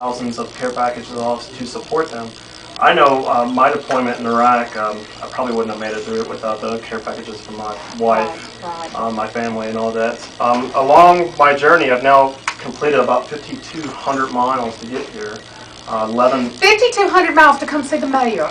thousands of care packages off to support them. I know my deployment in Iraq, I probably wouldn't have made it through it without the care packages from my wife, my family, and all that. Along my journey, I've now completed about 5,200 miles to get here. 5,200 miles to come see the mayor.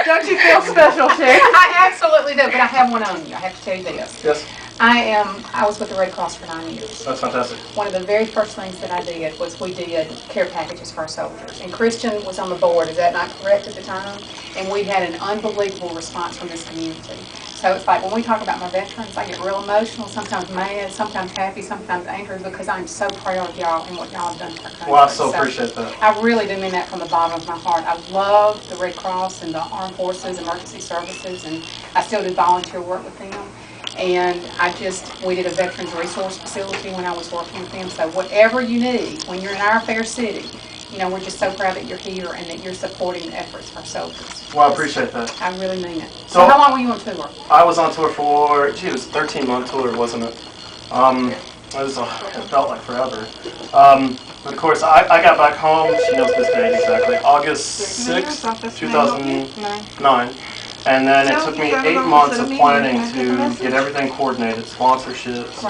Don't you feel special, Shay? I absolutely do, but I have one on you. I have to tell you this. Yes. I was with the Red Cross for 9 years. That's fantastic. One of the very first things that I did was we did care packages for our soldiers. And Christian was on the board, is that not correct at the time? And we had an unbelievable response from this community. So it's like when we talk about my veterans, I get real emotional, sometimes mad, sometimes happy, sometimes angry, because I'm so proud of y'all and what y'all have done for our country. Well, I so appreciate that. I really do mean that from the bottom of my heart. I love the Red Cross and the Armed Forces, Emergency Services, and I still do volunteer work with them. And we did a Veterans Resource Facility when I was working with them. So whatever you need, when you're in our fair city, you know, we're just so proud that you're here and that you're supporting the efforts of our soldiers. Well, I appreciate that. I really mean it. So how long were you on tour? I was on tour for, it was a 13-month tour, wasn't it? It felt like forever. But of course, I got back home, she knows this date exactly, August 6th, 2009. And then it took me 8 months of planning to get everything coordinated, sponsorships,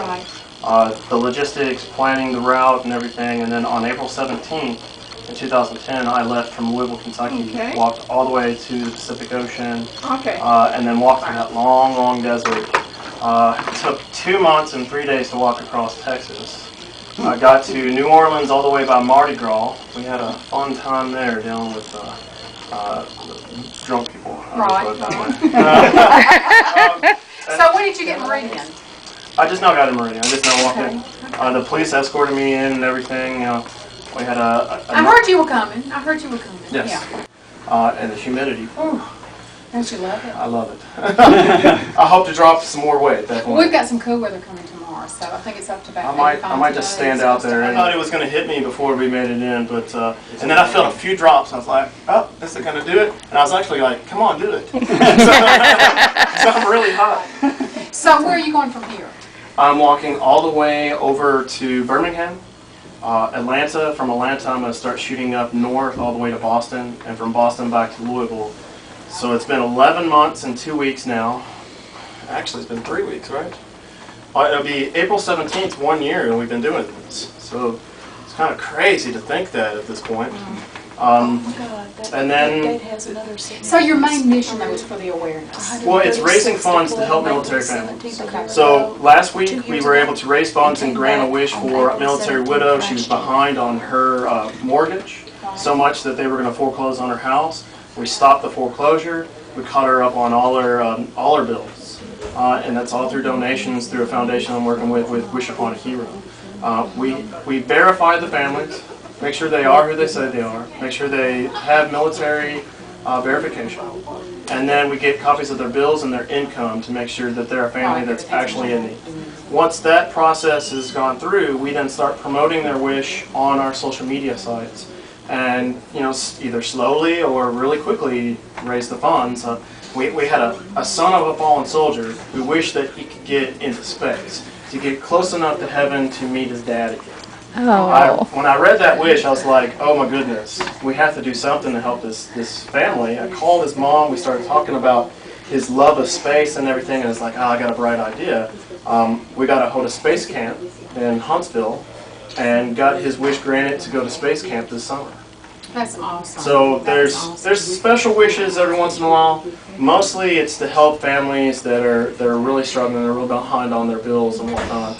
the logistics, planning the route and everything. And then on April 17th in 2010, I left from Louisville, Kentucky, walked all the way to the Pacific Ocean, and then walked through that long, long desert. It took 2 months and 3 days to walk across Texas. I got to New Orleans all the way by Mardi Gras. We had a fun time there dealing with drunk people. So when did you get Meridian? I just now got in Meridian. I just now walked in. The police escorted me in and everything. We had I heard you were coming. Yes. Yeah. And the humidity. Don't you love it? I love it. I hope to drop some more weight. Definitely. We've got some cool weather coming tomorrow, so I think it's up to about. I might just stand out there. I thought it was going to hit me before we made it in, but and then I felt a few drops. I was like, oh, this is going to do it. And I was actually like, come on, do it. So I'm really hot. So where are you going from here? I'm walking all the way over to Birmingham, Atlanta. From Atlanta, I'm going to start shooting up north all the way to Boston, and from Boston back to Louisville. So it's been 11 months and 2 weeks now. Actually, it's been 3 weeks, right? It'll be April 17th, 1 year, and we've been doing this. So it's kind of crazy to think that at this point. And then, so your main mission though is for the awareness. well, it's raising funds to help military families. So last week we were able to raise funds and grant a wish for a military widow. She was behind on her mortgage, so much that they were going to foreclose on her house. We stopped the foreclosure. We caught her up on all her bills, and that's all through donations through a foundation I'm working with Wish Upon a Hero. We verify the families, make sure they are who they say they are, make sure they have military verification, and then we get copies of their bills and their income to make sure that they're a family that's actually in need. Once that process has gone through, we then start promoting their wish on our social media sites. And either slowly or really quickly raise the funds. We had a son of a fallen soldier who wished that he could get into space, to get close enough to heaven to meet his dad again. Oh. When I read that wish, I was like, oh my goodness, we have to do something to help this family. I called his mom, we started talking about his love of space and everything, and it's like, I got a bright idea. We got to hold a space camp in Huntsville and got his wish granted to go to space camp this summer. That's awesome. So there's special wishes every once in a while. Mostly it's to help families that are really struggling, they're real behind on their bills and whatnot.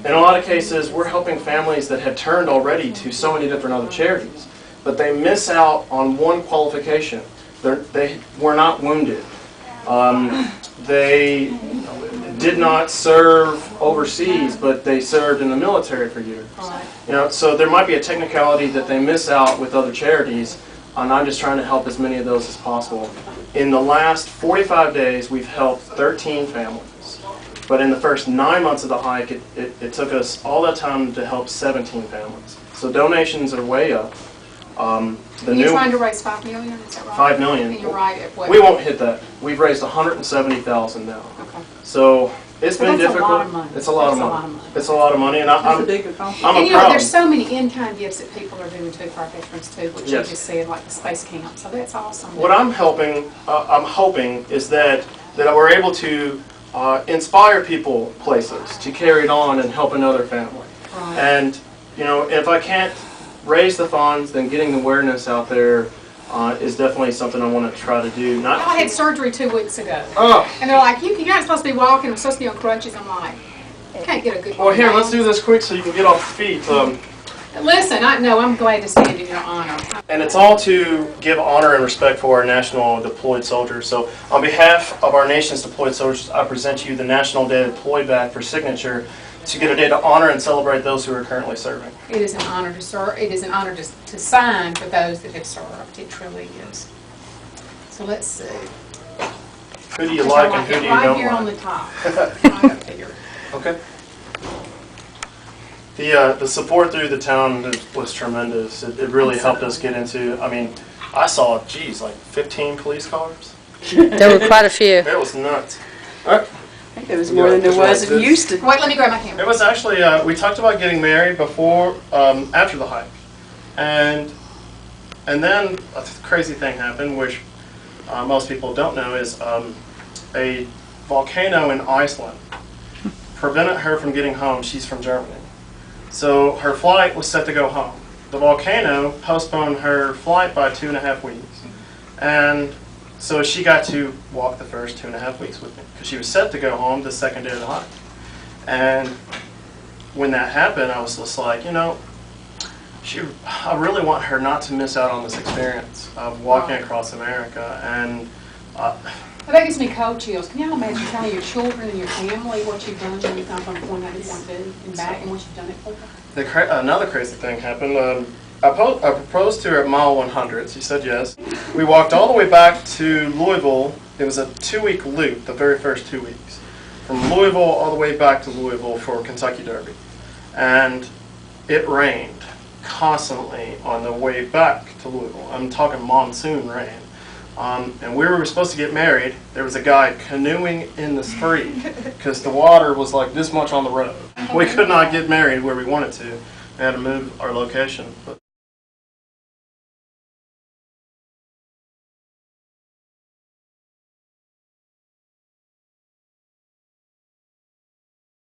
In a lot of cases, we're helping families that have turned already to so many different other charities, but they miss out on one qualification. They were not wounded. They did not serve overseas, but they served in the military for years. So there might be a technicality that they miss out with other charities, and I'm just trying to help as many of those as possible. In the last 45 days, we've helped 13 families. But in the first 9 months of the hike, it took us all that time to help 17 families. So donations are way up. You're trying to raise $5 million, is that right? $5 million. And you're right at what? We won't hit that. We've raised $170,000 now. Okay. So It's But been that's a difficult. lot of money. It's a lot of That's a money. lot of money. It's a lot of money, and That's a I'm big accomplishment. I'm And a you know, proud. there's so many in-kind gifts that people are doing too for our veterans too, which you Yes. just said, like the space camp, so that's awesome. What I'm hoping is that we're able to inspire people places to carry it on and help another family. Right. And you know, if I can't raise the funds, then getting the awareness out there is definitely something I want to try to do. I had surgery 2 weeks ago, Oh, and they're like, you're not supposed to be walking, I'm supposed to be on crutches. I'm like, I can't get a good well, here, one let's do this quick so you can get off your feet. Listen, I'm glad to stand in your honor. And it's all to give honor and respect for our national deployed soldiers. So on behalf of our nation's deployed soldiers, I present you the National Day Deployed Badge for signature to get a day to honor and celebrate those who are currently serving. It is an honor to serve. It is an honor to sign for those that have served. It truly is. So let's see. Who do you like and who do you right don't here on like? the top. Right up here. Okay. The support through the town was tremendous. It really helped us get into, I mean, I saw, geez, like 15 police cars. There were quite a few. It was nuts. All right. I think there was more than there was in Houston. Wait, let me grab my camera. It was actually, we talked about getting married before, after the hike. And then a crazy thing happened, which most people don't know, is a volcano in Iceland prevented her from getting home. She's from Germany. So her flight was set to go home. The volcano postponed her flight by 2.5 weeks. And so she got to walk the first 2.5 weeks with me because she was set to go home the second day of the hike. And when that happened, I was just like, you know, I really want her not to miss out on this experience of walking across America. And Well, that gives me cold chills. Can y'all imagine telling your children and your family what you've done when you come from point A to point B and back and what you've done it for? another crazy thing happened. I proposed to her at mile 100. She said yes. We walked all the way back to Louisville. It was a 2-week loop, the very first 2 weeks. From Louisville all the way back to Louisville for Kentucky Derby. And it rained constantly on the way back to Louisville. I'm talking monsoon rain. And we were supposed to get married. There was a guy canoeing in the street because the water was like this much on the road. We could not get married where we wanted to. We had to move our location. But